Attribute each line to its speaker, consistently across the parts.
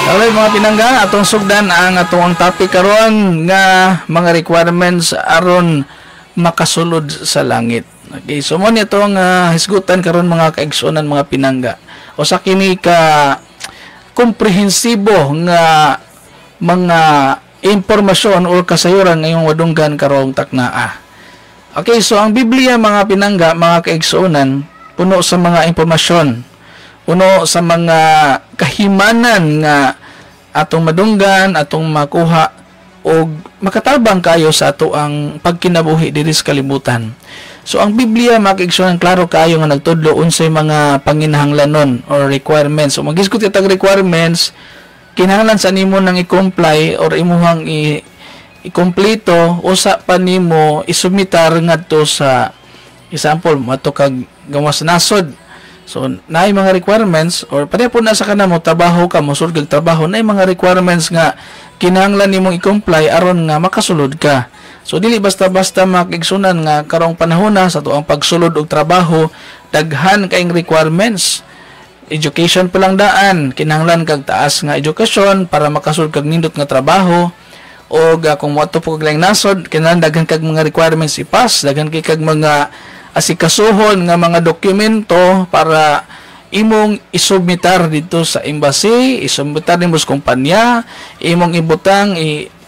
Speaker 1: Alright mga pinangga, atong sugdan ang atong topic karon nga mga requirements aron makasulod sa langit. Okay, so mo nito ang hisgutan karon mga kaigsunan mga pinangga. O sa kini ka komprehensibo nga mga impormasyon o kasayuran ngayong wadunggan karong taknaa. Okay, so ang Biblia mga pinangga, mga kaigsunan, puno sa mga impormasyon, puno sa mga kahimanan nga atong madunggan, atong makuha o makatabang kayo sa ato ang pagkinabuhi diri sa kalibutan. So ang Biblia makigsunan klaro kayo nga nagtudlo unsay mga panginahanglanon or requirements. So magisgot itag requirements kinahanglan sa nimo nang i-comply or imuhang i-kompleto usa pa nimo isubmitar ngadto sa example mato kag gawas nasod. So, naay mga requirements or pare po na sa kanamo trabaho ka mo sulod trabaho naay mga requirements nga kinahanglan nimong i-comply aron nga makasulod ka. So dili basta-basta makigsunan nga karong panahon na sa tuang pagsulod og trabaho daghan kaayong requirements. Education pa lang daan, kinahanglan kag taas nga edukasyon para makasulod kag nindot nga trabaho o kung moadto po kag laing nasod kinahanglan daghan kag mga requirements ipas, daghan kay kag mga asikasuhon nga mga dokumento para imong isubmitar dito sa embassy, isubmitar nimo sa kumpanya, imong ibutang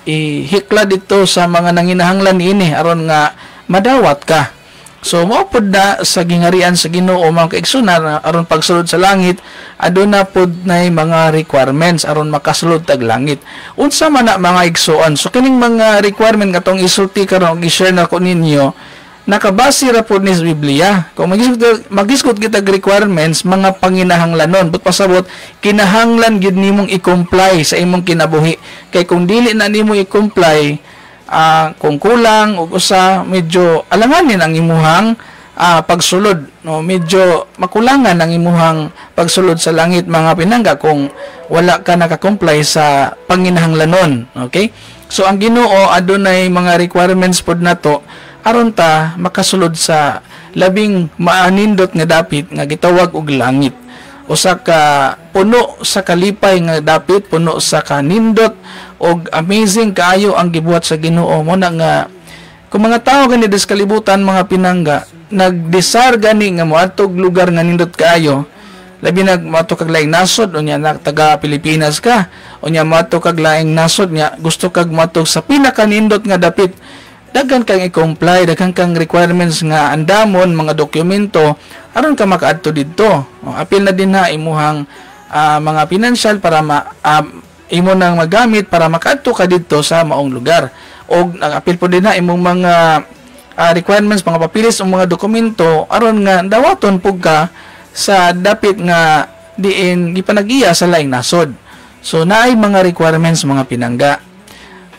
Speaker 1: ihikla dito sa mga nanginahanglan niini aron nga madawat ka. So mao pud na sa gingarian sa Ginoo mga kaigsunan aron pagsulod sa langit aduna pud nay mga requirements aron makasulod tag langit. Unsa man na mga igsuon? So kining mga requirement katong isulti karon gi-share na ko ninyo nakabase ra po ni sa Biblia. Kung magisgot kita requirements, mga panginahanglanon, but pasabot, kinahanglan gid nimong i-comply sa imong kinabuhi. Kay kung dili na nimo i-comply, kung kulang o usa, medyo alanganin ang imuhang pagsulod. No? Medyo makulangan ang imuhang pagsulod sa langit mga pinangga kung wala ka naka-comply sa panginahanglanon. Okay? So ang Ginoo adunay mga requirements pod nato aron ta makasulod sa labing maanindot nga dapit nga gitawag og langit. Usa ka puno sa kalipay nga dapit, puno sa kanindot og amazing kaayo ang gibuhat sa Ginoo mo na nga kung mga tao gani sa kalibutan mga pinangga nagdesire gani nga moadtog lugar nga nindot kaayo labi nagmato kag laing nasod unya taga Pilipinas ka unya mato kag laing nasod nya gusto kag matog sa pinakanindot nga dapit daghan kang i-comply, daghan kang requirements nga andamon, mga dokumento aron ka makaadto didto. Apil na din ha imuhang mga financial para imo nang magamit para makaadto ka didto sa maong lugar. Og apil po din ha imong mga requirements, mga papilis o mga dokumento aron nga dawaton pug ka sa dapit nga diin gipanag-iya sa laing nasod. So naay mga requirements mga pinangga.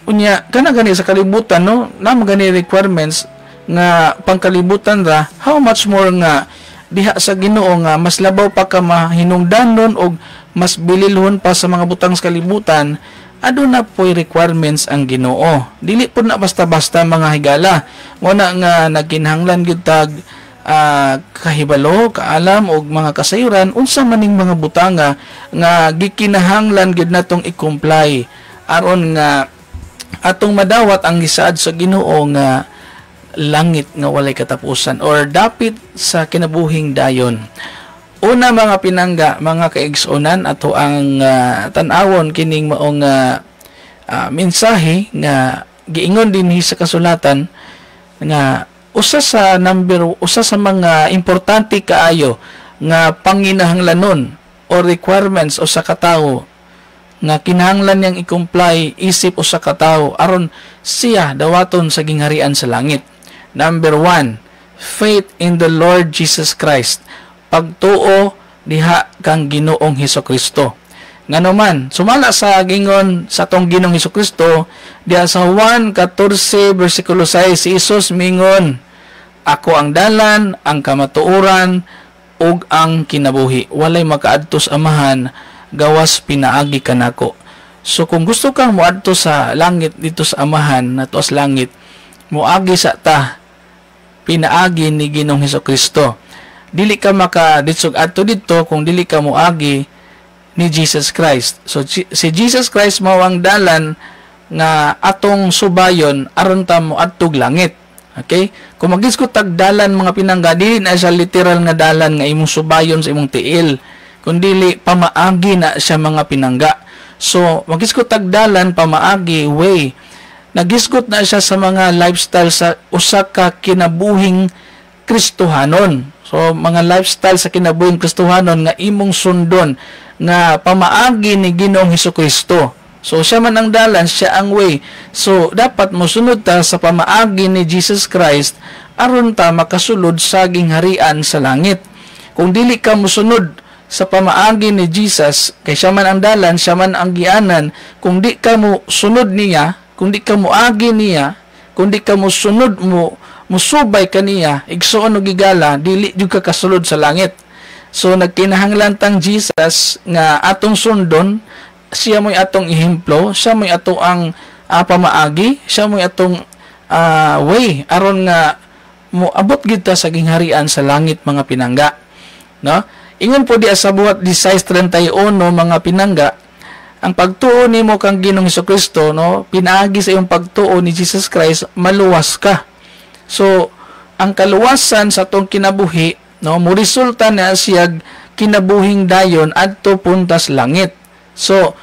Speaker 1: Unya kana gani sa kalibutan no na magani requirements nga pangkalibutan ra how much more nga diha sa Ginoo nga mas labaw pa ka mahinungdanon og mas bililhon pa sa mga butang sa kalibutan aduna po'y requirements ang Ginoo dili pud na basta-basta mga higala mo na nga nagkinahanglan gyud tag kahibalo kaalam og mga kasayuran unsa maning mga butanga nga gikinahanglan gyud natong i-comply aron nga atong madawat ang gisaad sa Ginoo nga langit nga walay katapusan or dapit sa kinabuhing dayon. Una mga pinangga, mga kaigsunan ato ang tan-awon kining maong mensahe nga giingon dinhi sa kasulatan nga usa sa mga importante kaayo nga panginahanglanon or requirements o sa katawo nga kinahanglan niyang i-comply isip usa ka tawo aron siya dawaton sa gingharian sa langit. Number 1, faith in the Lord Jesus Christ. Pagtuo diha kang Ginoong Hesukristo. Nganuman, sumala sa gingon sa tong Ginoong Hesukristo diha sa Juan 14 versikulo 6 si Jesus mingon, ako ang dalan, ang kamatuoran ug ang kinabuhi. Walay makaadto sa Amahan gawas pinaagi kanako. So kung gusto kang moadto sa langit dito sa Amahan nato sa langit, moagi sa ta pinaagi ni Ginoong Hesukristo. Dili ka makaditsog adto dito kung dili ka moagi ni Jesus Christ. So si Jesus Christ mao ang dalan nga atong subayon aron ta mo adtog langit. Okay? Kung magisgot tag dalan mga pinangga, dili na siya literal nga dalan nga imong subayon sa imong tiil, kundi pamaagi na siya mga pinangga. So magisgot tag dalan, pamaagi, way. Nagisgot na siya sa mga lifestyle sa usa ka kinabuhing Kristohanon. So mga lifestyle sa kinabuhing Kristohanon nga imong sundon nga pamaagi ni Ginoong Hesukristo. So siya man ang dalan, siya ang way. So dapat mosunod ta sa pamaagi ni Jesus Christ aron ta makasulod sa gingharian sa langit. Kung dili ka mosunod sa pamaagi ni Jesus, kay siya man ang dalan, siya man ang gianan, kung di ka mo sunod niya, kung di ka mo agi niya, kung di ka mo sunod mo musubay kaniya, igsuon og gigala, dili jud ka kasulod sa langit. So nagkinahanglan tang Jesus nga atong sundon, siya mo'y atong ehemplo, siya mo'y atong ang pamaagi, siya mo'y atong way aron nga mo abot gid ta sa gingharian sa langit mga pinangga. No? Ingon po di sa buhat 16:31 mga pinangga, ang pagtuo nimo kang Ginoong Hesukristo, no, pinaagi sa iyong pagtuo ni Jesus Christ, maluwas ka. So ang kaluwasan sa atong kinabuhi, no, mo resulta na siya kinabuhing dayon adto puntas langit. So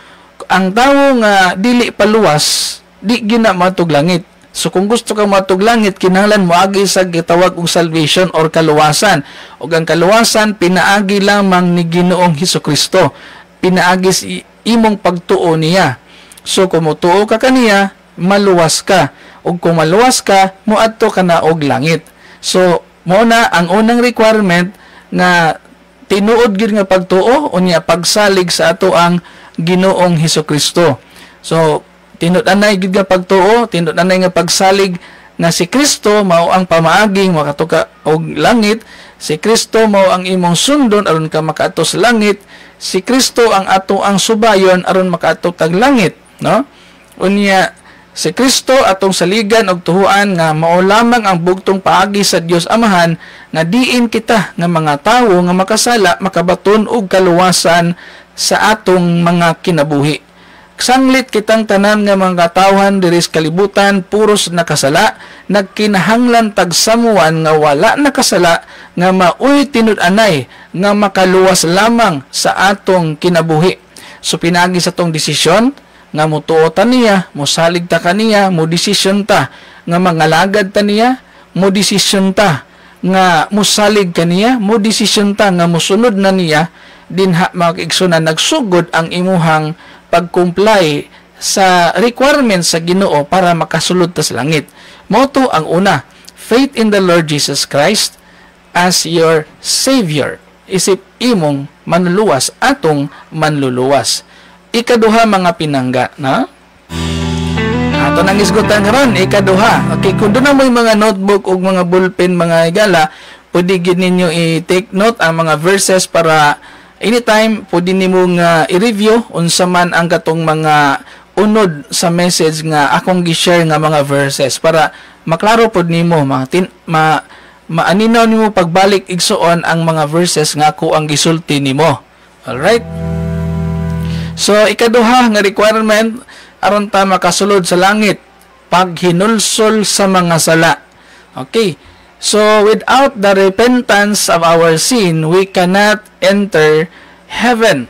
Speaker 1: ang tawo nga dili paluwas, di gina matug langit. So kung gusto kang matug langit, kinahanglan mo agi sa gitawag og salvation or kaluwasan. Ug ang kaluwasan pinaagi lamang ni Ginoong Hesukristo. Pinaagi si imong pagtuo niya. So kung mutuo ka kaniya, maluwas ka. Ug kung maluwas ka, moadto ka na og langit. So mo na ang unang requirement nga tinuod gid nga pagtuo unya pagsalig sa ato ang Ginoong Hesukristo. So tinud-anay gid nga pagtuo, tinud-anay nga pagsalig nga si Kristo mao ang pamaaging makatuka og langit, si Kristo mao ang imong sundon aron ka makaadto sa langit, si Kristo ang ato ang subayon aron makaadto tag langit, no? Unya si Kristo atong saligan og tuhuan nga mao lamang ang bugtong paagi sa Dios Amahan nga diin kita nga mga tawo nga makasala makabaton og kaluwasan sa atong mga kinabuhi. Sanglit kitang tanan nga mga katawhan diri sa kalibutan puros nakasala, nagkinahanglan tagsamuan nga wala nakasala nga maoy tinud-anay nga makaluwas lamang sa atong kinabuhi. So pinagi sa tong desisyon nga mutuo ta niya, mosalig ta kaniya, mo desisyon ta nga mangalagad ta niya, mo desisyon ta nga mosalig kaniya, mo desisyon ta nga mosunod na niya, dinha mga kaigsunan nagsugod ang imuhang pag-comply sa requirements sa Ginoo para makasulod ta sa langit. Moto ang una, faith in the Lord Jesus Christ as your Savior. Isip imong manluluwas atong manluluwas. Ikaduha mga pinangga, na? Ato nang isgutan karon, ikaduha. Okay, kung doon na mo yung mga notebook o mga ballpen, mga igala, pwede gid ninyo i-take note ang mga verses para anytime pwede nimo nga i-review unsa man ang katong mga unod sa message nga akong gi-share nga mga verses para maklaro pod nimo maaninaw nimo pagbalik igsuon ang mga verses nga ako ang gisulti nimo. All right? So ikaduha nga requirement aron ta makasulod sa langit, paghinulsol sa mga sala. Okay? So, without the repentance of our sin, we cannot enter heaven.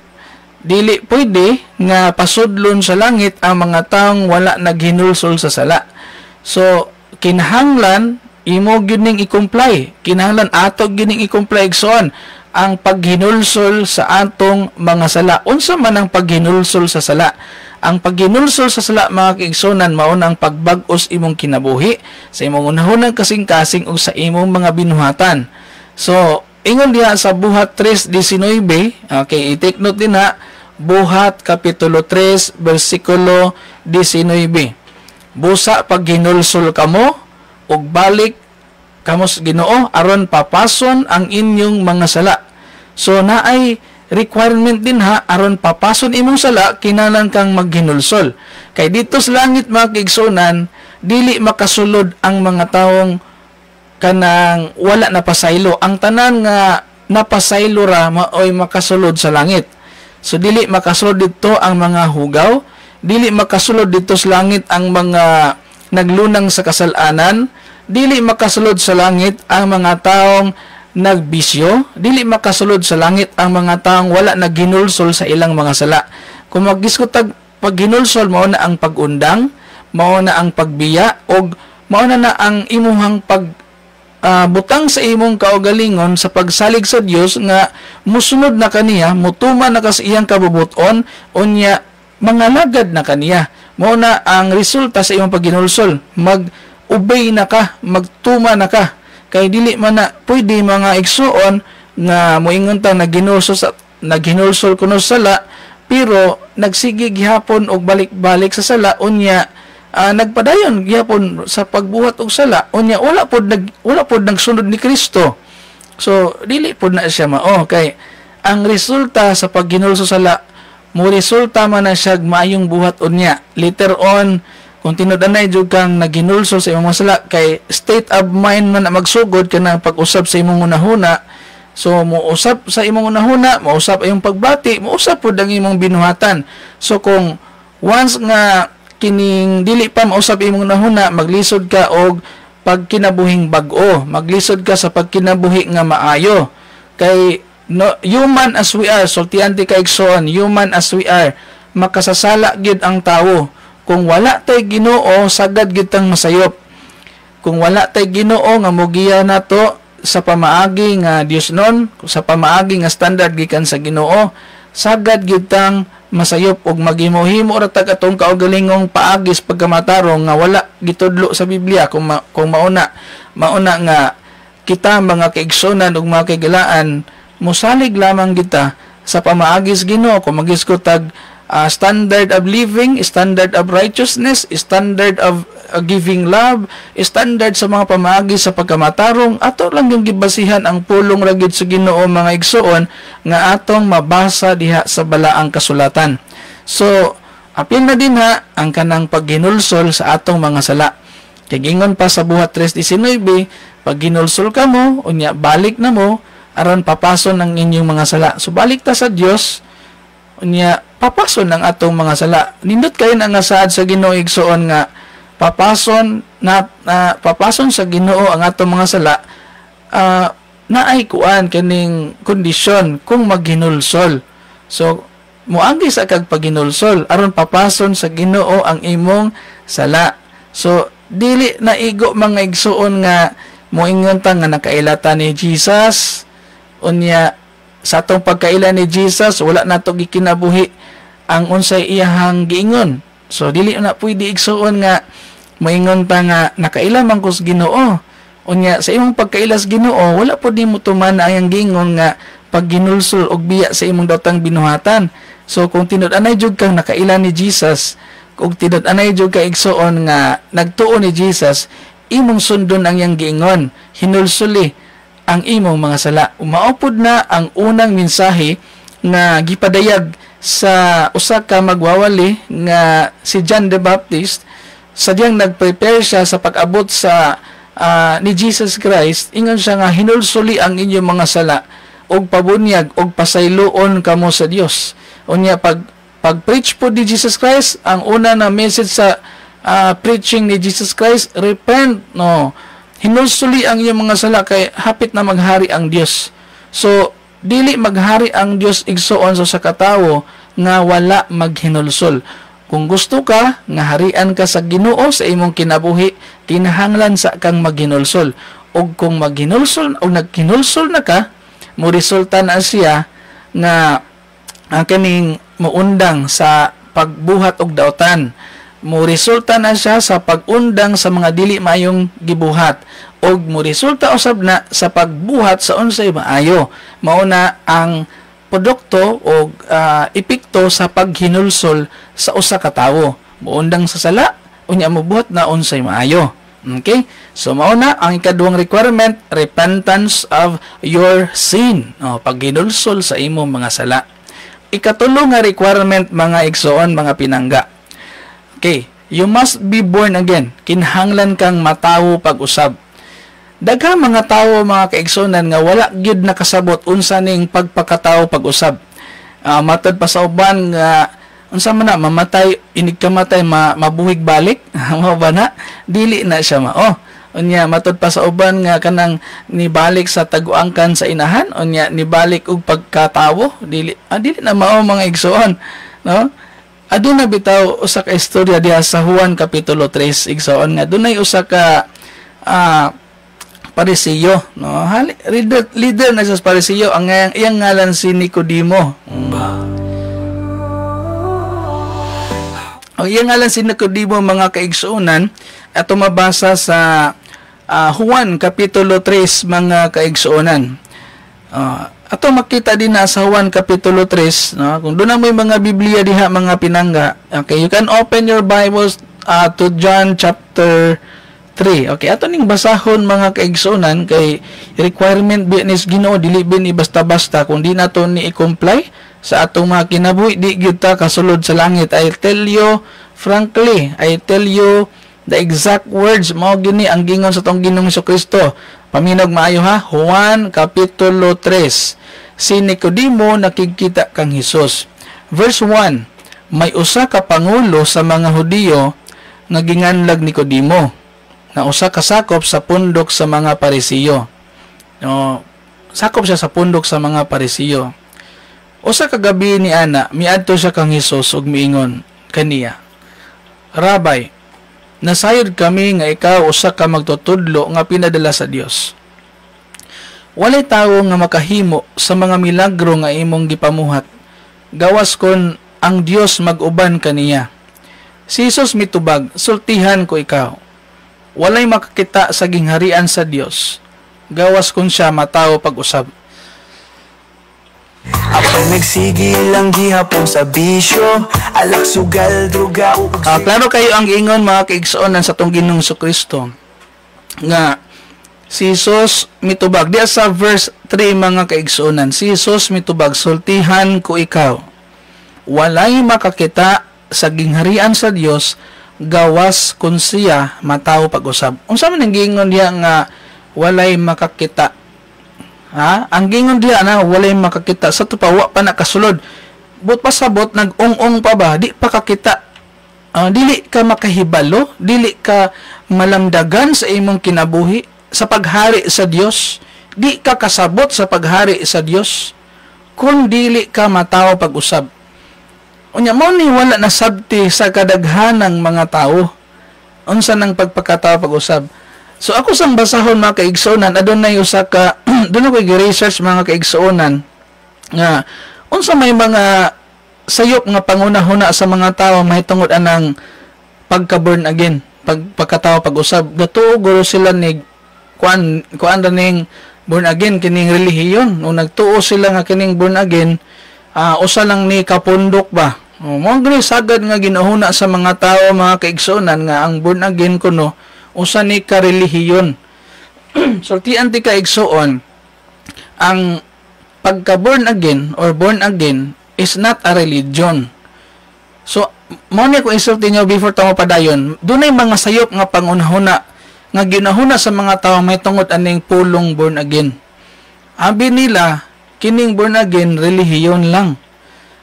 Speaker 1: Dili pwede nga pasudlon sa langit ang mga taong wala naghinulsol sa sala. So, kinahanglan, imo gining i-comply. Kinahanglan ato gining i-comply igsoon ang paghinulsol sa atong mga sala. Unsa man ang paghinulsol sa sala? Ang paghinulsol sa sala mga kaigsunan mao nang pagbag-os imong kinabuhi sa imong unahunang kasing-kasing ug sa imong mga binuhatan. So, ingon diha sa Buhat 3:19, okay, i-take note din ha, Buhat Kapitulo 3, versikulo 19. Busa paghinulsol kamo ug balik kamo sa Ginoo aron papason ang inyong mga sala. So, naay requirement din ha, aron papason imong sala, kinahanglan kang maghinulsol. Kay dito sa langit mga kaigsunan, dili makasulod ang mga taong kanang wala napasaylo. Ang tanan nga napasaylo ra maoy makasulod sa langit. So dili makasulod dito ang mga hugaw, dili makasulod dito sa langit ang mga naglunang sa kasalanan, dili makasulod sa langit ang mga taong nagbisyo, dili makasulod sa langit ang mga taong wala naghinulsol sa ilang mga sala. Kung magiskutag paghinulsol, mao na ang pagundang, mao na ang pagbiya, og mao na ang imuhang butang sa imong kaugalingon sa pagsalig sa Dios nga musunod na kaniya, mutuman na ka sa iyang kabubuton, unya mangalagad na kaniya. Mao na ang resulta sa imong paghinulsol. Mag-obey na ka, magtuma na ka. Kay dili man na pwede mga igsuon nga moingon ta naghinulsol kuno sa sala, pero nagsige gihapon og balik-balik sa sala, unya nagpadayon gihapon sa pagbuhat og sala, unya wala pod nagsunod ni Kristo. So dili pod na siya mao. Kay ang resulta sa paghinulsol sa sala mo resulta man na siya maayong buhat unya later on. Kung tinud-anay jud kang naghinulsol sa imong sala, kay state of mind man na magsugod kanang pag-usab sa imong unahuna. So mousap sa imong unahuna, mousap ayong pagbati, mousap pod ang imong binuhatan. So kung once nga kining dili pa mausap imong nahuna, maglisod ka og pagkinabuhing bag-o, maglisod ka sa pagkinabuhi nga maayo. Kay human as we are, sultiante ka igsoon, human as we are, makasasala gid ang tawo. Kung wala tay Ginoo, sagad gid tang masayop. Kung wala tay Ginoo nga mogiya nato sa pamaagi nga Dios non, sa pamaagi nga standard gikan sa Ginoo, sagad gid tang masayop og maghimuhimo ra tag atong kaugalingong paagis pagkamatarong nga wala gitudlo sa Biblia. Kung mauna nga kita mga kaigsonan ug mga kaigalaan, mosalig lamang kita sa pamaagis Ginoo. Kung magisko tag standard of living, standard of righteousness, standard of giving love, standard sa mga pamaagi sa pagkamatarong, ato lang yung gibasihan ang pulong ragid sa Ginoo mga igsoon nga atong mabasa diha sa balaang kasulatan. So apil na din ha ang kanang paghinulsol sa atong mga sala. Kay gingon pa sa buhat 3:19, pag ginulsol ka mo, unya balik na mo aron papason ang inyong mga sala. So balik ta sa Dios, unya papason ang atong mga sala. Nindot kayo na nga saad sa Ginoo igsoon nga papason sa Ginoo ang atong mga sala, naay kuan kaning kondisyon kung maghinulsol. So moagi sa kag paghinulsol aron papason sa Ginoo ang imong sala. So dili na igo mga igsuon nga moingon ta nga nakailata ni Jesus, unya sa atong pagkaila ni Jesus wala nato gikinabuhi ang unsay iyahang giingon. So dili na pwede igsuon nga moingon ta nga nakaila man ko sa Ginoo, unya sa imong pagkailas Ginoo wala pod nimo tuman ang giingon nga pagginulsol og biya sa imong datang binuhatan. So kung tinud-anay jud kang nakaila ni Jesus, kung tinud-anay jud ka igsuon nga nagtuo ni Jesus, imong sundon ang iyang giingon, hinulsuli ang imong mga sala. Umaupod na ang unang mensahe nga gipadayag sa usa ka magwawali nga si John the Baptist. Sadyang nagprepare siya sa pag-abot sa ni Jesus Christ. Ingon siya nga hinulsuli ang inyong mga sala og pabunyag og pasayloon kamo sa Dios. Unya pag-preach po ni Jesus Christ, ang una na message sa preaching ni Jesus Christ, repent, no. Hinulsuli ang inyong mga sala kay hapit na maghari ang Dios. So dili maghari ang Dios igsoon sa katawo nga wala maghinulsol. Kung gusto ka nga harian ka sa Ginoo sa imong kinabuhi, kinahanglan sa kang maghinulsol. Og kung maghinulsol o naghinulsol na ka, mo resulta na siya nga kaning muundang sa pagbuhat og daotan. Mo resulta na siya sa pag-undang sa mga dili maayong gibuhat, og mo resulta usab na sa pagbuhat sa unsay maayo. Mao na ang produkto o epekto sa paghinulsol sa usa ka tawo. Muundang sa sala, unya mobuhat na unsay maayo. Okay? So mao na ang ikaduhang requirement, repentance of your sin. Paghinulsol sa imong mga sala. Ikatulo nga requirement mga igsoon, mga pinangga. Okay, you must be born again. Kinahanglan kang matawo pag-usab. Daghang mga tawo mga kaigsonan nga wala gyud nakasabot unsa ning pagpakatawo pag-usab. Matod pa sa uban nga unsa man na mamatay inig kamatay mabuhig balik mao ba na dili na siya mao. Unya matod pa sa uban nga kanang nibalik sa taguangkan sa inahan, unya nibalik og pagkatawo dili na mao mga igsoon, no? Aduna bitaw usa ka istorya diha sa Juan kapitulo 3 igsoon nga dunay usa ka Parisiyo, no? Leader na sa Parisiyo, ang iyang ngalan si Nicodemo. Ang iyang ngalan si Nicodemo, mga kaigsuonan, at mabasa sa Juan kapitulo 3, mga kaigsuonan. Ato makita din na sa Juan kapitulo 3, no? Kung doon na may mga Biblia diha, mga pinangga. Okay, you can open your Bibles to John chapter 3. Okay, ato ning basahon, mga kaigsuonan, kay requirement binis Ginoo dili bin basta-basta kung di nato ni i-comply sa atong mga kinabuhi, di gyud ta kasulod sa langit. I tell you frankly, I tell you the exact words mao gini ang gingon sa tong Ginoong Jesucristo. Paminog maayo ha. Juan kapitulo 3. Si Nicodemo nakikita kang Hesus. Verse 1. May usa ka pangulo sa mga Hudiyo nga ginganlag Nicodemo, na usa ka sakop sa pundok sa mga Parisiyo. No, sakop siya sa pundok sa mga Parisiyo. Usa ka gabi ni ana, miadto siya kang Hesus ug miingon kaniya, Rabay, nasayod kami nga ikaw usa ka magtutudlo nga pinadala sa Dios. Walay tawo nga makahimo sa mga milagro nga imong gipamuhat, gawas kon ang Dios mag-uban kaniya. Si Hesus mitubag, sultihan ko ikaw. Walay makakita sa gingharian sa Dios, gawas kun siya matawo pag-usab.
Speaker 2: Ako nagsigil lang gihapon sa bisyo, alak sugal, druga,
Speaker 1: klaro kayo ang ingon, mga kaigsuonan, sa tong Ginoong Jesucristo nga si Hesus mitubag diya sa verse 3, mga kaigsuonan. Si Hesus mitubag, sultihan ko ikaw. Walay makakita sa gingharian sa Dios, gawas kun siya matawo pag-usab. Unsa man ang gingon diya nga walay makakita? Ha? Ang gingon diya na walay makakita sa tupawa pa na kasulod. But pasabot nag-ong-ong pa ba? Di pa kakita. Dili ka makahibalo, dili ka malamdagan sa imong kinabuhi sa paghari sa Dios. Di ka kasabot sa paghari sa Dios kung dili ka matawo pag-usab. Unya mo ni wala na sabti sa kadaghanang mga tao unsa nang pagpakatawo pag-usab. So ako sang basahon, mga kaigsuonan, adunay usa ka doon ako i-research, mga kaigsuonan, nga unsa may mga sayop nga pangunahuna sa mga tao mahitungod anang pagka-born again, pagkatawo pag-usab. Gato guro sila ni kuan ning born again kining relihiyon. Nung nagtuo sila nga kining born again, usa lang ni kapundok ba. Mo gani sagad nga ginahuna sa mga tao, mga kaigsuonan, nga ang born again kuno usa ni ka relihiyon. Sultian ti kaigsuon, ang pagka born again or born again is not a religion. So mo ni ko isulti nyo before tamo padayon, dunay mga sayop nga pangunahuna nga ginahuna sa mga tao may tungod aning pulong born again. Abi nila kining born again relihiyon lang.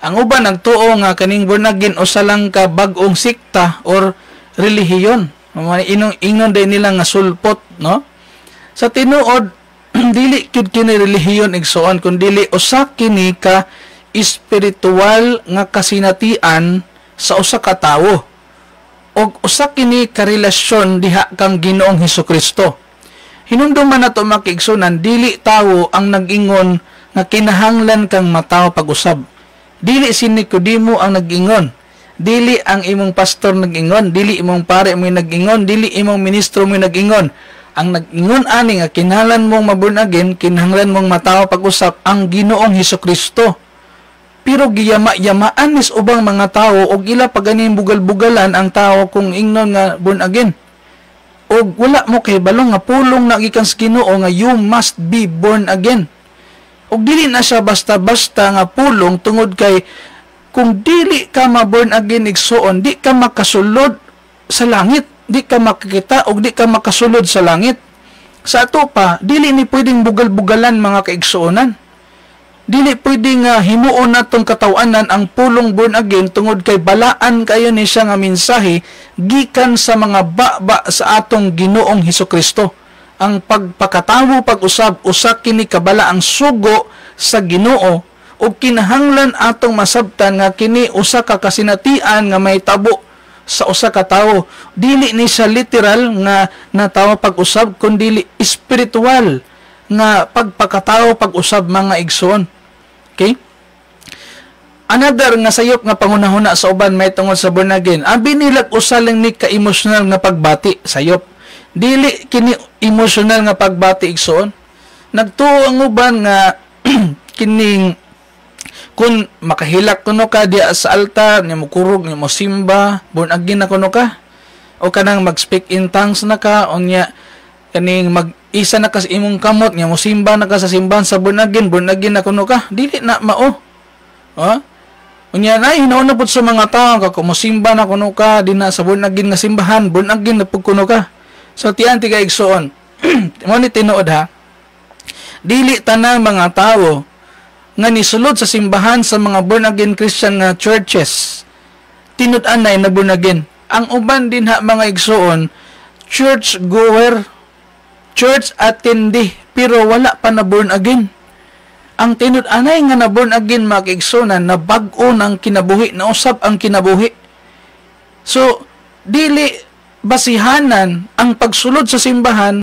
Speaker 1: Ang uban nagtuo nga kaning born again usa lang ka bag-ong sikta or relihiyon. Ingon din nila nga sulpot, no? Sa tinuod, dili kyud kini relihiyon igsoon, kundi usa kini ka espiritual nga kasinatian sa usa ka tawo. Og usa kini ka relasyon diha kang Ginoong Hesukristo. Hinumdum man nato makigsunan, dili tawo ang nag-ingon nga kinahanglan kang matawo pag-usab. Dili si Nicodemo ang nag-ingon. Dili ang imong pastor nag-ingon, dili imong pare mo nag-ingon, dili imong ministro mo nag-ingon. Ang nag-ingon ani nga kinahanglan mong maborn again, kinahanglan mong matawo pag-usab ang Ginoong Hesukristo. Pero giyama-yamaan mis ubang mga tao og ila paganing bugal-bugalan ang tao kung ingnon nga born again. Og wala mo kay balong nga pulong na gikan sa Ginoo nga you must be born again. Og dili na siya basta-basta nga pulong tungod kay kung dili ka ma-born again igsoon, di ka makasulod sa langit, di ka makakita og di ka makasulod sa langit. Sa ato pa, dili ni pwedeng bugal-bugalan, mga kaigsuonan. dili pwede nga himuon natong katawanan ang pulong born again tungod kay balaan kayo ni siya nga mensahe gikan sa mga baba sa atong Ginoong Hesukristo. Ang pagpakatawo pag-usab usa kini kabala ang sugo sa Ginoo ug kinahanglan atong masabtan nga kini usa ka kasinatian nga may tabo sa usa ka tawo. Dili ni siya literal nga natawo pag-usab kundi espiritual nga pagpakatao pag-usab mga igsoon. Okay? Another nga sayop nga pangunahuna sa uban may tungod sa born again, ang binilag usa lang ni ka-emotional nga pagbati, sayop. Dili kini emotional nga pagbati igsoon. Nagtuo ang uban nga kining kung makahilak kuno ka diya sa altar, ni mo kurog, ni mo simba, born again na kuno ka, o kanang mag-speak in tongues na ka, o niya kaning mag-isa na ka sa imong kamot, nga mo simba na ka sa simbahan sa born again na kuno ka, dili na mao. Ha? Unya na hinauna pud sa mga tao ka mo simba na kuno ka di na sa born again nga simbahan, born again na pud kuno ka. So tiyan ti igsoon. Mo ni tinuod ha. Dili tanang mga tao nga nisulod sa simbahan sa mga born again Christian nga churches tinud-anay na born again. Ang uban din ha mga igsoon, church goer, church attendee, pero wala pa na born again. Ang tinud-anay nga na born again mga igsoon na bag-o ng kinabuhi, na usab ang kinabuhi. So dili basihanan ang pagsulod sa simbahan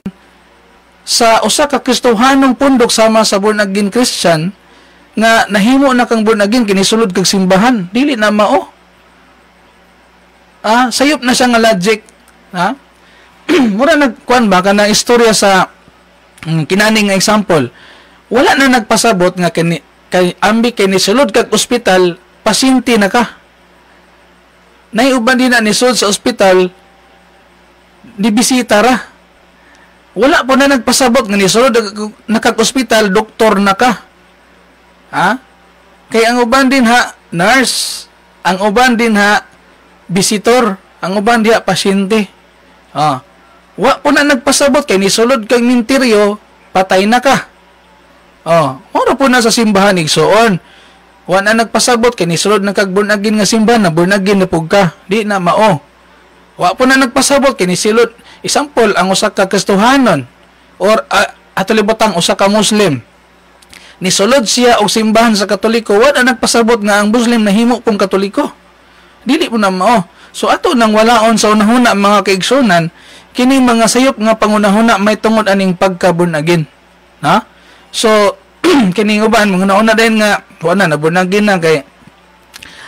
Speaker 1: sa usa ka Kristohanong pundok sama sa born again Christian nga nahimo na kang born again kinisulod kag simbahan, dili na mao. Sayop na siya nga logic, ha? Mura nagkuan ba kana istorya sa kinaning nga example. Wala na nagpasabot nga kay ambi kay nisulod kag ospital, pasyente na ka. Nay uban din na nisulod sa ospital, di bisita ra. Wala po na nagpasabot nga nisulod na kag ospital, doktor na ka. Ha? Kay ang uban din ha, nurse. Ang uban din ha, visitor. Ang uban diha, pasyente. Wa po na nagpasabot kay nisulod kag minteryo, patay na ka. Ora po na sa simbahan igsoon. Wa na nagpasabot kay nisulod na kag born again nga simbahan, na born again na pug ka. Di na mao. Wa po na nagpasabot kay nisulod. Example, ang usa ka Kristohanon or atulibotang usa ka Muslim. Nisulod siya og simbahan sa Katoliko, wala nagpasabot nga ang Muslim nahimo kung Katoliko. Dili po na mao. So ato nang walaon sa unahuna mga kaigsunan, kini mga sayop nga pangunahuna may tungod aning pagka born again. Ha? So kini uban mga una din nga wala na born again na kay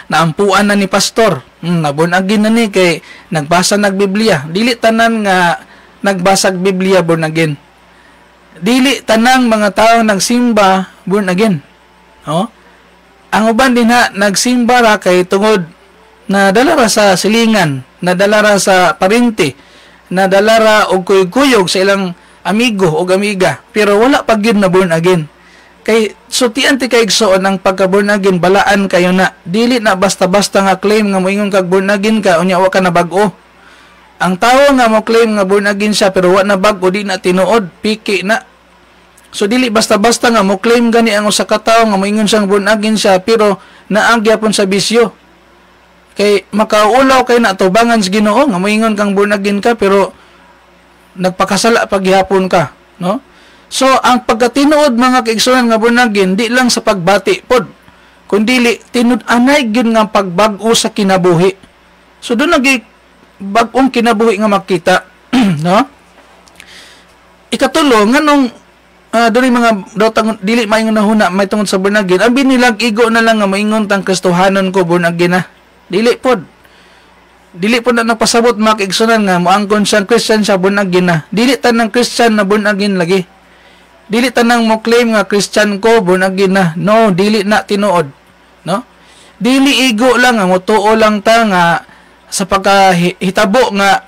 Speaker 1: naampuan na ni pastor. Na born again na ni kay nagbasa Biblia. Dili tanan nga nagbasa Biblia born again. Dili tanang mga tao nagsimba born again. Ang uban din ha nagsimba ra kay tungod nadala ra sa silingan, nadala ra sa parinti, nadala ra og kuyog-kuyog sa ilang amigo o amiga, pero wala pa gyud na born again. Kay sutian ti kay igsoon ang pagka born again balaan kayo na. Dili na basta-basta nga claim nga moingon kag born again ka unya wa ka na bag-o. Ang tawo nga mo claim nga born again siya pero wa na bag-o, di na tinuod, piki na. So dili basta-basta nga mo claim gani ang usa ka tawo nga moingon siyang born again siya pero naagyapon sa bisyo. Kay makaulaw kay na tubangan sa Ginoo nga moingon kang born again ka pero nagpakasala paghihapon ka, no? So ang pagkatinuod mga kaigsunan nga born again di lang sa pagbati pod, kundi tinud-anay gyud nga pagbag-o sa kinabuhi. So doon nagi bag-ong kinabuhi nga makita, no? Ikatulo nganong dili mga dotang dili maingon na huna may tungod sa born again, ang binilag igo na lang nga moingon tang Kristohanon ko born again na. Dili pod na napasabot mga kaigsunan nga moangkon siyang Christian siya born again na. Dili tanang Christian na born again lagi. Dili tanang mo claim nga Christian ko born again na. No, dili na tinuod, no? Dili igo lang nga motuo lang ta nga sa pagkahitabo nga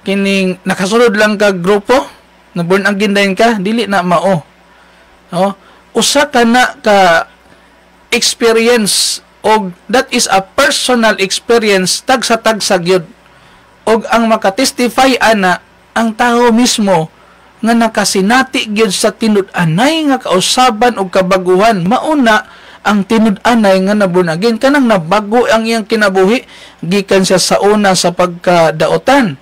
Speaker 1: kining nakasulod lang ka grupo na born again dayon ka, dili na mao. No? Usa ka na ka experience og that is a personal experience tagsa gyud. Og ang makatestify ana ang tao mismo nga nakasinati gyud sa tinud-anay nga kausaban ug kabaguhan. Mauna ang tinud-anay nga nabunagin kanang nabago ang iyang kinabuhi gikan siya sa una sa pagkadaotan,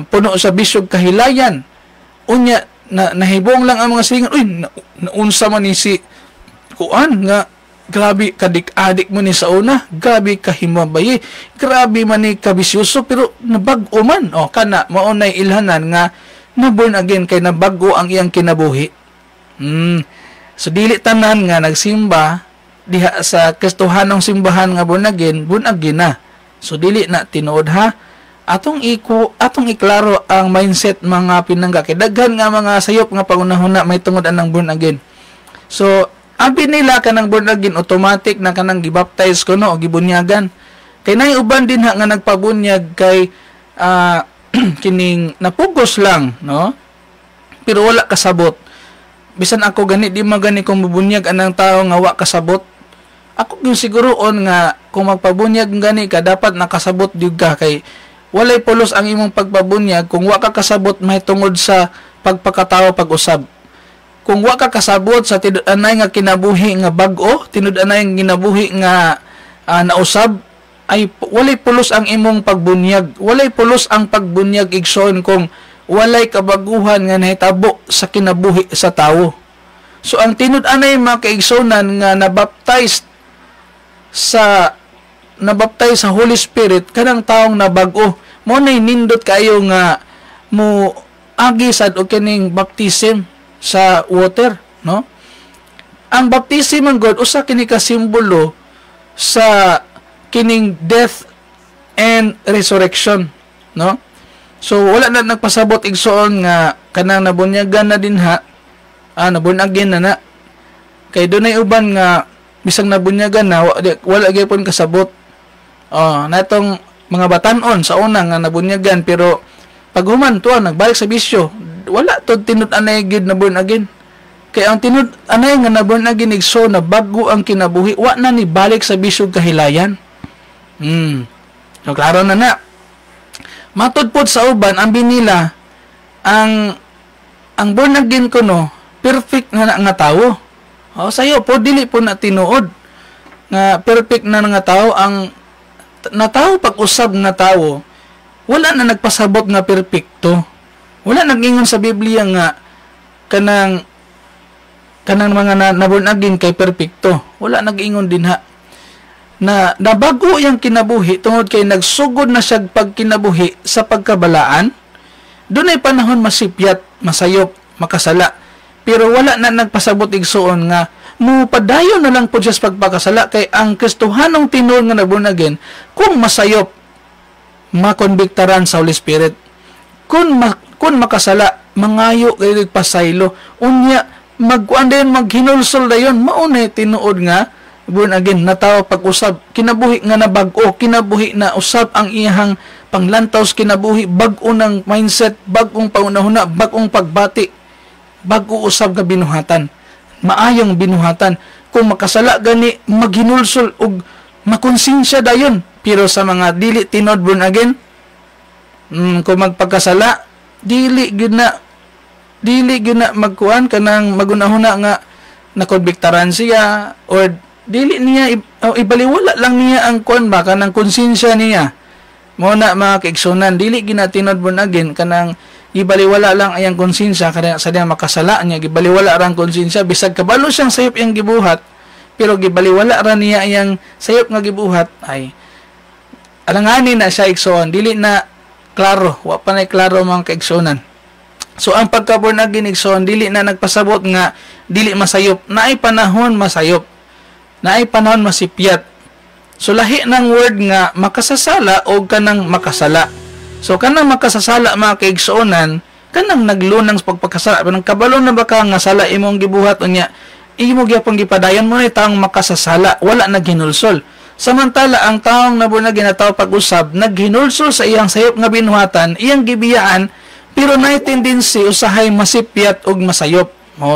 Speaker 1: puno sa bisyog kahilayan. Unya nahibong lang ang mga silingan, uy, naunsa man ni si kuan nga grabe kadik-adik mo ni sa una, grabe kahimabayi, grabe man ni kabisyoso, pero nabag-o man. O kana maunay ilhanan nga na-born again kay nabago ang iyang kinabuhi. So dili tanan nga nagsimba diha sa Kristohanong simbahan nga born again na. So dili na tinuod ha. Atong iklaro ang mindset mga pinangga kay daghan nga mga sayop nga pangunahuna may tungod anang born again. So abi nila kanang born again automatic na kanang gibaptize kuno o gibunyagan. Kay nay uban din ha nga nagpabunyag kay kining napugos lang, no? Pero wala kasabot. Bisan ako gani di magani kung bubunyag anang tao nga wa kasabot. Ako gyud siguroon nga kung magpabunyag gani ka dapat nakasabot gyud ka kay walay pulos ang imong pagpabunyag kung wa ka kasabot may tungod sa pagpakatawo pag-usab. Kung wa ka kasabot sa tinud-anay nga kinabuhi nga bag-o, tinud-anay nga kinabuhi nga nausab, ay walay pulos ang imong pagbunyag. Walay pulos ang pagbunyag igsoon kung walay kabaguhan nga nahitabo sa kinabuhi sa tawo. So ang tinud-anay mga kaigsonan nga nabaptize sa Holy Spirit kanang taong nabag-o mo nay nindot kayo nga mo agi sad og kining baptism sa water, no? Ang baptism ng God usa kini ka simbolo sa kining death and resurrection, no? So wala na nagpasabot igsoon nga kanang nabunyagan na dinha, naborn again na. Kay dunay uban nga bisang nabunyagan na wala gyapon kasabot. Natong mga batan-on sa una nga nabunyagan pero pag human tuwa nagbalik sa bisyo, wala to tinud-anay gid na born again. Kay ang tinud-anay nga na born again igso na bago ang kinabuhi, wa na ni balik sa bisyo kahilayan. So klaro na. Matud pod sa uban ang binila ang born again kuno perfect nga tao. Sayo po dili po na tinuod nga perfect na nga tao ang natawo pag-usab nga tao. Wala na nagpasabot nga perfecto. Wala nag-ingon sa Biblia nga kanang mga na-born again kay perfecto. Wala nag-ingon din ha. Na nabago yang kinabuhi tungod kay nagsugod na siya pagkinabuhi sa pagkabalaan. Doon ay panahon masipyat, masayop, makasala. Pero wala na nagpasabot igsuon nga mo padayon na lang po siya sa pagpakasala kay ang Kristohanong tinuod nga na-born again kung masayop makonbiktaran sa Holy Spirit. Kung makasala mangayo kay pasaylo unya magkuan dayon maghinulsol dayon maunay tinuod nga born again na tao pag-usab kinabuhi nga nabag-o kinabuhi na usab ang iyang panglantaw kinabuhi bag-o ng mindset bag-ong paunahuna bag-ong pagbati bag-o usab nga binuhatan maayong binuhatan kung makasala gani maghinulsol og makonsensya dayon pero sa mga dili tinod born again kung magpagkasala dili gyud na magkuan kanang magunahuna nga nakonbiktaran siya or dili niya ibaliwala lang niya ang kuan ba kanang konsensya niya mo na mga kaigsunan dili ginatinod born again kanang gibaliwala lang ayang konsensya kada sa diya makasala niya gibaliwala ra ang konsensya bisag kabalo siyang sayop iyang gibuhat pero gibaliwala ra niya ayang sayop nga gibuhat ay alanganin na siya igsoon dili na klaro wa pa na klaro mga kaigsunan. So ang pagka-born again igsoon dili na nagpasabot nga dili masayop naay panahon masayop naay panahon masipyat. So lahi ng word nga makasasala o kanang makasala. So kanang makasasala mga kaigsuonan kanang naglunang sa pagpakasala kanang kabalo na ba ka nga sala imong gibuhat unya imo gyapon gipadayon mo ni taong makasasala wala naghinulsol. Samantala ang taong naborn again na tao pag-usab naghinulsol sa iyang sayop nga binuhatan iyang gibiyaan pero naay tendency usahay masipyat og masayop.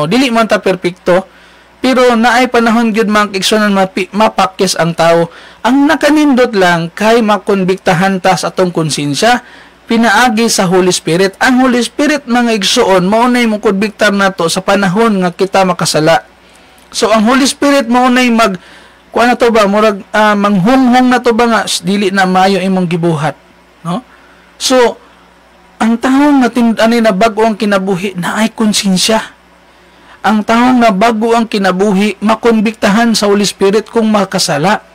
Speaker 1: Dili man ta perpekto pero naay panahon gyud mga kaigsuonan mapakis ang tao. Ang nakanindot lang kay makonbiktahan ta sa atong konsensya pinaagi sa Holy Spirit. Ang Holy Spirit mga igsoon maunay mo konbiktar nato sa panahon nga kita makasala. So ang Holy Spirit maunay kuan na to ba murag manghunghong na to ba nga dili na maayo imong gibuhat, no? So ang taong ani na bago ang kinabuhi na ay konsensya. Ang taong na bago ang kinabuhi makonbiktahan sa Holy Spirit kung makasala.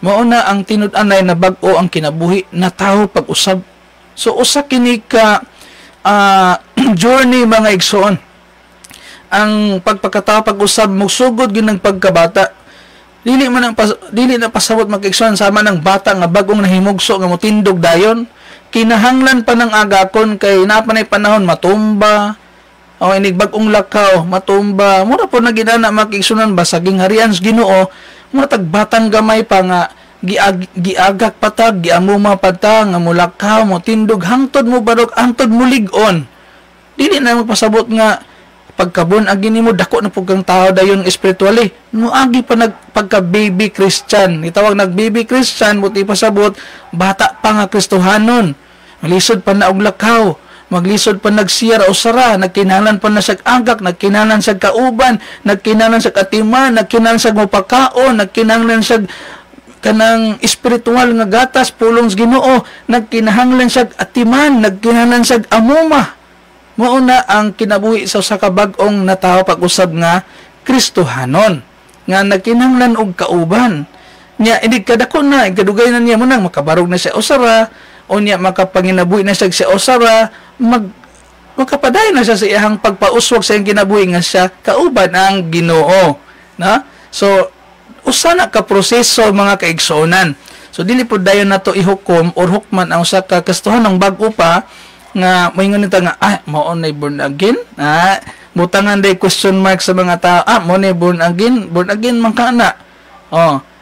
Speaker 1: Mao na ang tinud-anay na bago ang kinabuhi na tao pag-usab. So usa kini ka journey mga igsoon. Ang pagpakatao pag-usab mogsugod gyud ng pagkabata. Dili na pasabot mag-igsoon sama ng bata nga bagong nahimugso nga motindog dayon. Kinahanglan pa ng agakon kay napanay panahon matumba o inig bagong lakaw matumba. Mura po na ginana mag-igsunan ba sa gingharian sa Ginoo, mura tag batang gamay pa nga giagak patag, giamuma patag, nga mulakaw, mo tindog, hangtod mo barok, hangtod mo ligon. Dili na magpasabot nga, pagkabun agi nimo dako na pugkang tao dayon espiritually. No agi pa pagka baby Christian. Itawag baby Christian, buti pasabot bata pa nga Kristohanon. Malisod pa na og lakaw, maglisod pa nagsiyara o sara, nagkinahanglan pa na sa agak, nagkinahanglan sa kauban, nagkinahanglan sa katiman, nagkinahanglan sa mapakaon, nagkinahanglan sa kanang espiritual nga gatas pulong sa Ginoo, nagkinahanglan sa atiman, nagkinahanglan sa amuma. Mao na ang kinabuhi sa usa ka bag-ong natawo pag-usab nga Kristohanon nga nagkinahanglan og kauban. Nya inig kadako na kadugay na niya mo nang makabarog na siya usara o niya makapanginabuhi na siya usara, makapaday na siya sa iyang pagpauswag sa iyang kinabuhi nga siya kauban ang Ginoo, na? So usa na ka proseso mga kaigsuonan. So dili pud dayon nato ihukom or hukman ang usa ka Kristohanong bag-o pa nga moingon nita nga mao nay born again, butangan day question mark sa mga tao, mao nay born again man kana.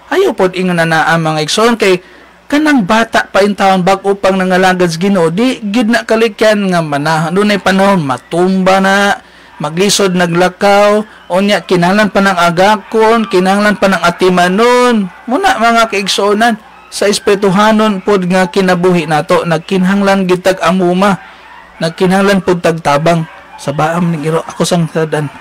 Speaker 1: Ayo pod ingon na ang mga igsoon kay kanang bata pa in taon bag upang nangalagad sa Ginoo, di gid na kalikyan nga manahon dunay panahon matumba na, maglisod naglakaw, unya kinahanglan pa ng agakon, kinahanglan pa ng atimanon. Muna mga kaigsuonan sa espirituhanon pod nga kinabuhi nato, nagkinahanglan gid tag amuma, nagkinahanglan pod tag tabang sa baam ning iro ako sang sadan.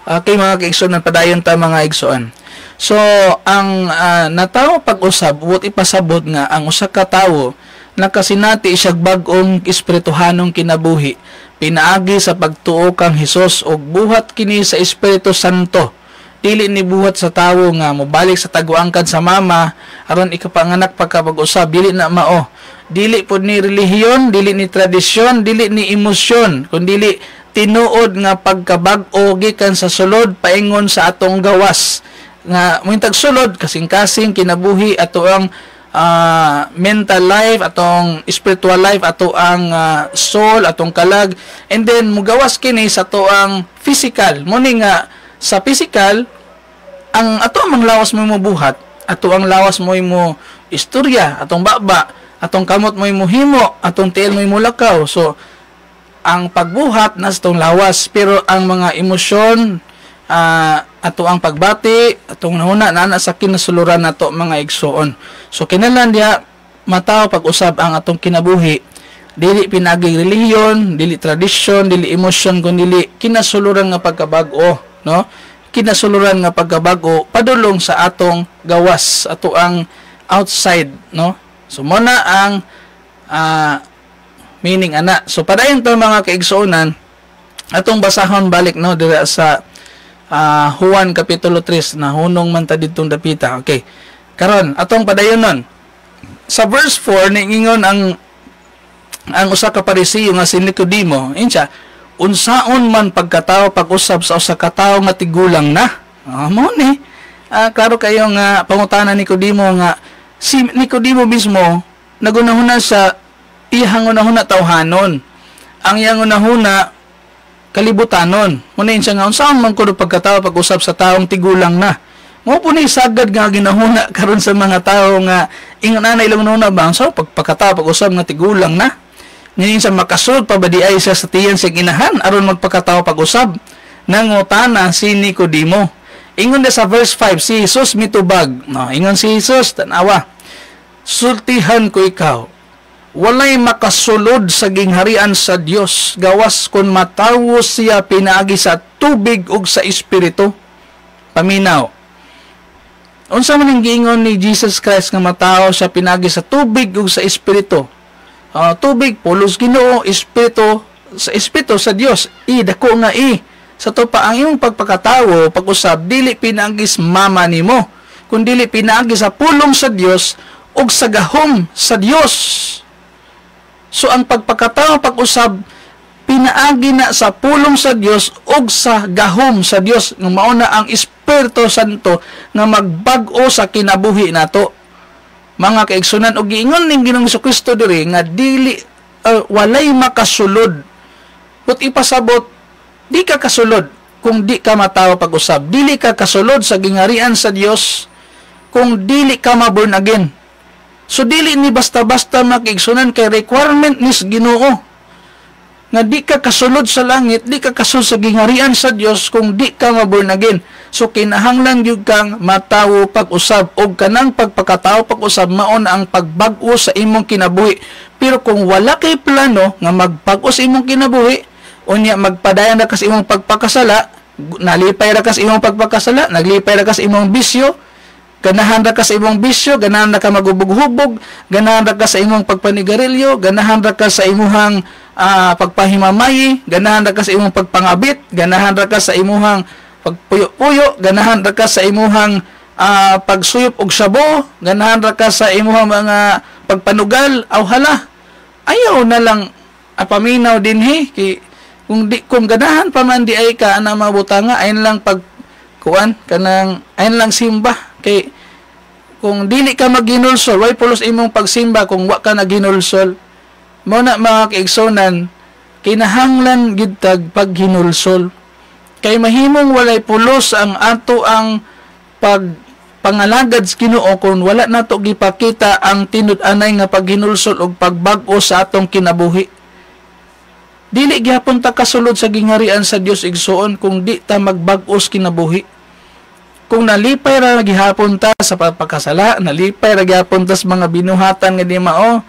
Speaker 1: Okay mga kaigsuonan, padayon ta mga igsuon. So ang natawo pag-usab buot ipasabot nga ang usa ka tawo nakasinati siya bag-ong espirituhanong kinabuhi, pinaagi sa pagtuo kang Hesus og buhat kini sa Espiritu Santo. Dili ni buhat sa tawo nga mobalik sa taguangkad sa mama aron ikapanganak pagkapag-usab, dili na mao. Dili pod ni relihiyon, dili ni tradisyon, dili ni emosyon, kundi tinuod nga pagkabag-o gikan sa sulod paingon sa atong gawas nga muintag sulod kasing-kasing kinabuhi ato ang mental life, atong spiritual life, ato ang soul, atong kalag, and then mugawas kini sa ato ang physical. Muni nga sa physical ang ato ang lawas mo buhat, ato ang lawas mo istorya, atong baba, atong kamot mo himo, atong tiil mo lakaw. So ang pagbuhat na sa atong lawas, pero ang mga emosyon, ato ang pagbati, atong nahuna na sa kinasuluran nato mga igsoon. So kinahanglan diha mataw pag-usab ang atong kinabuhi, dili pinagi relihiyon, dili tradisyon, dili emosyon, kundi kinasuluran nga pagkabag-o, no? Kinasuluran nga pagkabag-o padulong sa atong gawas, ato ang outside, no? So mo na ang meaning ana. So padayon to mga kaigsuonan, atong basahon balik no dira sa Juan kapitulo 3 na hunong man ta didtong dapita. Okay. Karon atong padayon nun. Sa verse 4 niingon ang usa ka Pariseo nga si Nicodemo, insya unsaon man pagkatawo pag-usab sa usa ka tawo nga tigulang na. Mao ni. Klaro kayo nga pangutana ni Nicodemo nga si Nicodemo mismo nagunahuna sa iyang unahuna tawhanon. Ang iyang unahuna kalibutanon. Munayin siya nga, saan man ko pagkatao pag-usap sa taong tigulang na. Mo po ni sagad nga ginahuna karon sa mga tao nga ingon na ilang nuna ba so pagkatao pag-usap nga tigulang na. Ngayon sa makasulod pa ba di ay siya sa tiyan sa ginahan aron magpakatao pag-usap. Nangutana si Nicodemo. Ingon na sa verse 5, si Jesus mitubag. No, ingon si Jesus, tanawa, sultihan ko ikaw, walay makasulod sa gingharian sa Dios gawas kon matawo siya pinaagi sa tubig ug sa espiritu. Paminaw. Unsa man ang giingon ni Jesus Christ nga matawo siya pinaagi sa tubig ug sa espiritu? Tubig pulos Ginoo, espiritu sa Dios. Dako nga sa to pa ang imong pagpakatawo, pag-usab dili pinaagis mama nimo, kundi dili pinaagi sa pulong sa Dios ug sa gahom sa Dios. So ang pagpakatawo, pag-usab pinaagi na sa pulong sa Dios ug sa gahom sa Dios, nga mao na ang Espiritu Santo nga magbag-o sa kinabuhi nato. Mga kaigsunan, og giingon ning Ginoong Kristo diri nga dili walay makasulod. But ipasabot, di ka kasulod kung di ka matawo pag-usab. Dili ka kasulod sa gingharian sa Dios kung dili ka ma-born again. So dili ni basta-basta makigsunan kay requirement ni Ginoo nga di ka kasulod sa langit, di ka kasulod sa gingharian sa Dios kung di ka ma-born again. So kinahanglan gyud kang matawo pag-usab, og kanang pagpakatawo pag-usab mao na ang pagbag-o sa imong kinabuhi. Pero kung wala kay plano nga magbag-o sa imong kinabuhi, unya magpadayon ra kas imong pagpakasala, nalipay ra kas imong pagpakasala, naglipay ra kas imong bisyo, ganahan ra ka sa imong bisyo, ganahan ra ka magubog-hubog, ganahan ra ka sa imong pagpanigarilyo, ganahan ra ka sa imong pagpahimamay, ganahan ra ka sa imong pagpangabit, ganahan ra ka sa imong pagpuyo-puyo, ganahan ra ka sa imong pagsuyop og sabo, ganahan ra ka sa imong mga pagpanugal, aw hala. Ayaw na lang paminaw dinhi kung ganahan pa man di ay ka ana mabutanga, ayon lang pagkuan kanang ayon lang simba. Kay kung dili ka maghinulsol, way pulos imong pagsimba kung wa ka naghinulsol. Mao na mga kaigsonan, kinahanglan gid tag paghinulsol. Kay mahimong walay pulos ang ato ang pangalagad sa Ginoo kung wala nato gipakita ang tinud-anay nga paghinulsol og pagbag-o sa atong kinabuhi. Dili gyapon ta kasulod sa gingharian sa Dios igsuon kung di ta magbag-os kinabuhi. Kung nalipay ra gihapon ta sa pagpakasala, nalipay ra gihapon ta sa mga binuhatan nga di mao,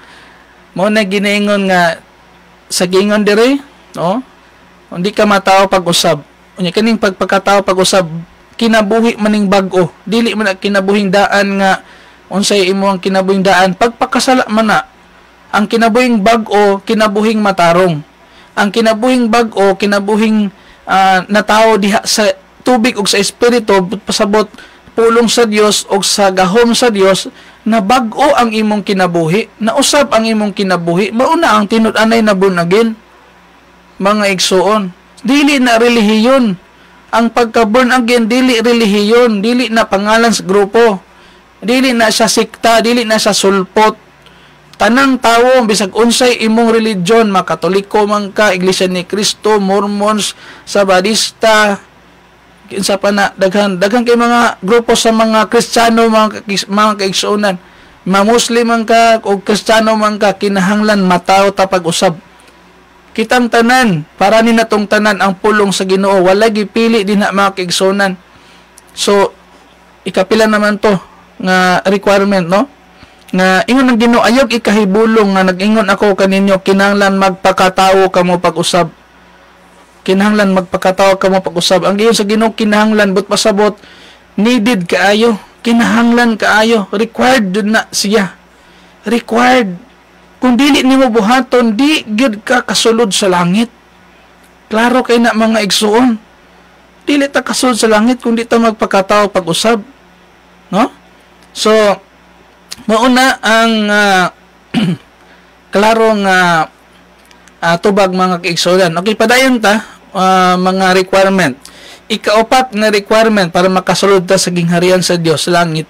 Speaker 1: mo na ginaingon nga sa gingon dire, no? Hindi ka matawo pag-usab. Unya kaning pagpakatawo pag-usab kinabuhi maning bag-o. Dili man kinabuhing daan nga unsay imong kinabuhing daan pagpakasala man na. Ang kinabuhing bag-o kinabuhing matarong. Ang kinabuhing bag-o, kinabuhing natawo diha sa tubig ug sa espiritu, pasabot pulong sa Dios ug sa gahom sa Dios, na bag-o ang imong kinabuhi, na usab ang imong kinabuhi, mauna ang tinud-anay na born again. Mga igsuon, dili na relihiyon. Ang pagka-born again, dili relihiyon, dili na pangalan sa grupo, dili na siya sikta, dili na siya sulpot. Tanang tawo, bisag unsay imong religion, makatoliko man ka, Iglesia ni Cristo, Mormons, Sabadista, kinsa pa na, daghan kay mga grupo sa mga Kristiyano, mga kaigsuonan, mga Muslim man ka, o Kristiyano man ka, kinahanglan mataw ta pag-usab. Kitang tanan, para ni natong tanan ang pulong sa Ginoo, wala gipili din na mga kaigsuonan. So, ikapila naman to, nga requirement, no? Nga ingon ng Ginoo, ayog ikahibulong nga nag-ingon ako kaninyo, kinahanglan magpakatawo kamo pag-usab. Kinahanglan magpakatawo kamo pag-usab. Ang giyon sa Ginoo kinahanglan but pasabot needed kaayo, kinahanglan kaayo, required jud na siya. Required. Kung dili nimo buhaton, di gyud ka kasulod sa langit. Klaro kay na mga igsuon. Dili ta kasulod sa langit kung di ta magpakatawo pag-usab. No? So mauna ang klarong tubag mga kaigsuonan. Okay, padayon ta mga requirement. Ikaapat nga requirement para makasulod ta sa gingharian sa Dios sa langit,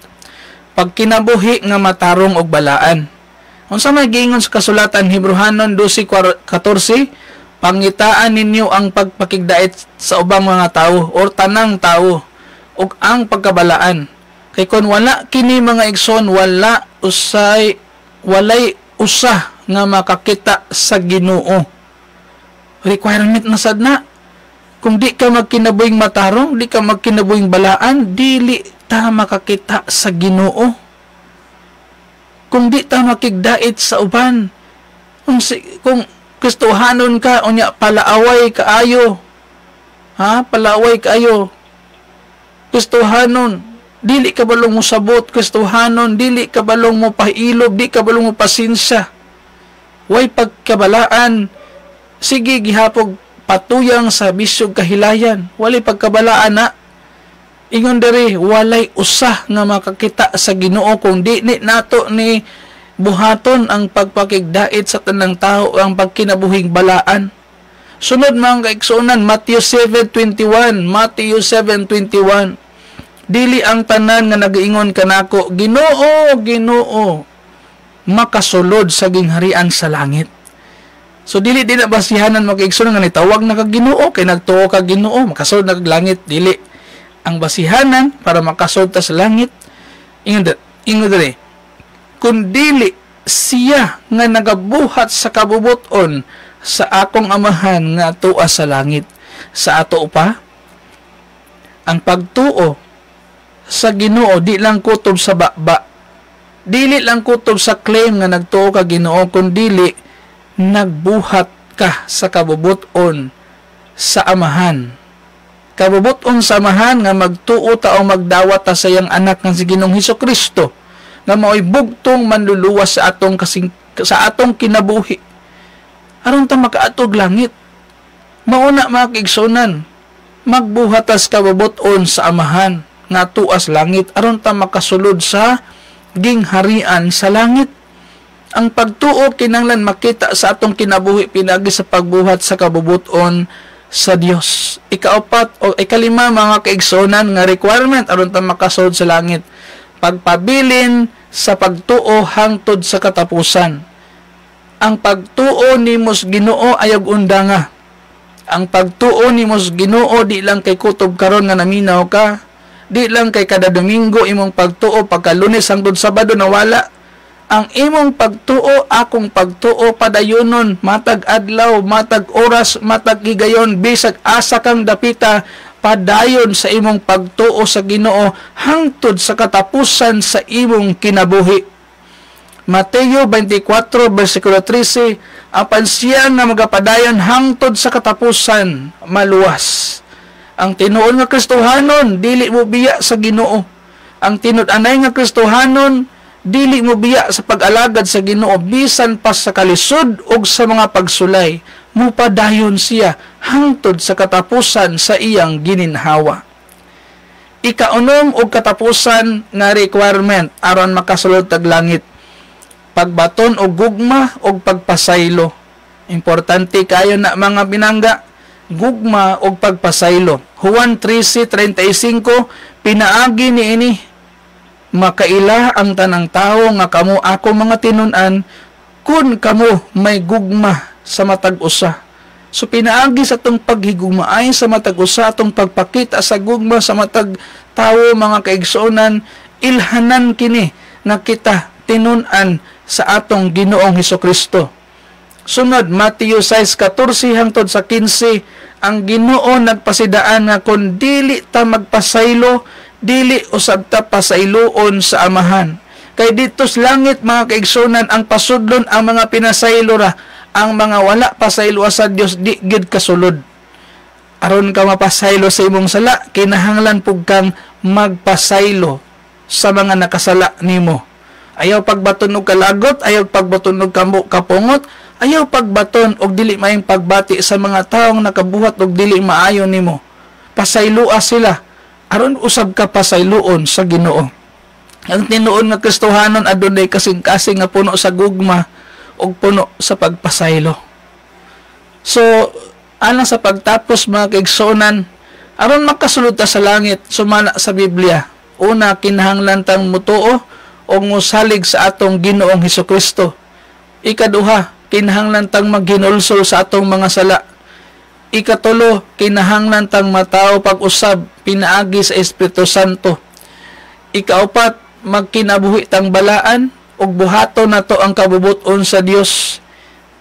Speaker 1: pagkinabuhi nga matarong og balaan. Unsa may giingon sa kasulatan Hebrehanon 12:14, pangitaan ninyo ang pagpakigdait sa ubang mga tawo or tanang tawo ug ang pagkabalaan. Kay kun wala kini mga igsoon, walay usa nga makakita sa Ginoo. Requirement na sad na. Kung di ka magkinabuhing matarong, di ka magkinabuhing balaan, dili ta makakita sa Ginoo. Kung di ta makigdait sa uban, kung Kristohanon ka, unya palaaway kaayo. Ha? Palaaway kaayo. Kristohanon, dili ka balong mo sabot. Kristohanon, dili ka balong mo pahiilog, di ka balong mo pasinsya. Way pagkabalaan, sige gihapog patuyang sa bisyog kahilayan. Walay pagkabalaan na. Ingon diri, walay usah nga makakita sa Ginoo kung di nato ni buhaton ang pagpakigdait sa tanang tao ang pagkinabuhing balaan. Sunod mga kaigsunan, Matthew 7:21. Matthew 7:21. Dili ang tanan nga nagaingon kanako, Ginoo, Ginoo, makasulod sa gingharian sa langit. So dili na basihanan mga kaigsunan nga nitawag na kag Ginoo kay nagtuo kag Ginoo, makasulod na kag langit. Dili. Ang basihanan para makasulod ta sa langit, ingon diri, kung dili siya nga nagabuhat sa kabubuton sa akong amahan nga tuwa sa langit. Sa ato pa, ang pagtuo sa Ginoo di lang kutob sa baba, dili lang kutob sa claim nga nagtuo ka Ginoo, kundi nagbuhat ka sa kabubuton sa amahan. Kabubuton sa amahan nga magtuo ta o magdawat ta sa iyang anak nga si Ginoong Hesukristo, nga mao'y bugtong manluluwas sa atong kinabuhi. Aron ta makaatog langit. Mauna mga kaigsunan, magbuhatas kabubuton sa amahan nga tuas langit aron ta makasulod sa gingharian sa langit. Ang pagtuo kinanglan makita sa atong kinabuhi pinagi sa pagbuhat sa kabubuton sa Dios. Ikaapat o ikalima mga kaigsunan nga requirement aron ta makasulod sa langit, pagpabilin sa pagtuo hangtod sa katapusan. Ang pagtuo nimos Ginoo ayog undanga. Ang pagtuo nimos Ginoo di lang kay kutob karon nga naminaw ka, di lang kay kada Domingo imong pagtuo pagka Lunes hangtod Sabado nawala. Ang imong pagtuo, akong pagtuo padayonon, matag adlaw, matag oras, matag higayon, bisag asa kang dapita, padayon sa imong pagtuo sa Ginoo hangtod sa katapusan sa imong kinabuhi. Mateo 24 versikulo 13, apan siya nga magapadayon hangtod sa katapusan maluwas. Ang tinuod nga Kristohanon dili mo biya sa Ginoo. Ang tinud-anay nga Kristohanon dili mo biya sa pag-alagad sa Ginoo bisan pa sa kalisod ug sa mga pagsulay. Mupadayon siya hangtod sa katapusan sa iyang gininhawa. Ikaunom og katapusan nga requirement aron makasulod tag langit, pagbaton og gugma og pagpasaylo. Importante kayo na mga binangga, gugma og pagpasaylo. Juan 13:35, pinaagi niini, makaila ang tanang tao nga kamo ako mga tinun-an kun kamo may gugma sa matag usa. So pinaagi sa atong paghigugmaay sa matag usa, atong pagpakita sa gugma sa matag tawo mga kaigsuonan, ilhanan kini na kita tinun-an sa atong Ginoong Hesukristo. Sunod, Matthew 6:14 hangtod sa 15, ang Ginoo nagpasidaan nga kung dili ta magpasaylo, dili usab ta pasayloon sa amahan. Kay dito sa langit mga kaigsunan, ang pasudlon ang mga pinasaylo ra, ang mga wala pasaylo sa Dios di gid kasulod. Aron ka mapasaylo sa imong sala, kinahanglan pug kang magpasaylo sa mga nakasala nimo. Ayaw pagbaton og kalagot, ayaw pagbaton og kapungot, ayaw pagbaton og dili maayong pagbati sa mga taong nakabuhat og dili maayo nimo. Pasayloa sila aron usab ka pasayloon sa Ginoo. Ang tinuod nga Kristohanon adunay kasing-kasing nga puno sa gugma ug puno sa pagpasaylo. So, alang sa pagtapos mga kaigsuonan, aron makasulod ta sa langit, sumala sa Biblia. Una, kinahanglan tang mutuo o musalig sa atong Ginoong Hesukristo. Ikaduha, kinahanglan tang maghinulsol sa atong mga sala. Ikatulo, kinahanglan tang mataw pag-usab pinaagi sa Espiritu Santo. Ikaapat, magkinabuhi tang balaan ug buhaton nato ang kabubuton sa Dios.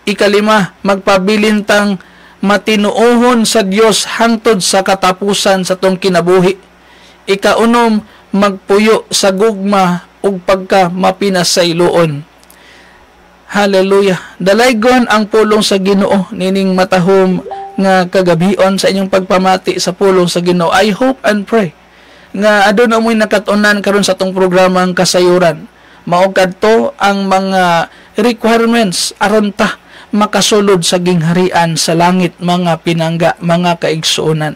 Speaker 1: Ikalima, magpabilin tang matinuohon sa Dios hangtod sa katapusan sa tong kinabuhi. Ikaunom, magpuyo sa gugma ug pagka mapinasayloon. Hallelujah. Dalaygon ang pulong sa Ginoo nining matahom nga kagabion sa inyong pagpamati sa pulong sa Ginoo. I hope and pray nga adun amoy nakatunan karon sa tong programang kasayuran. Mao kadto ang mga requirements aron ta makasulod sa gingharian sa langit, mga pinangga, mga kaigsuonan.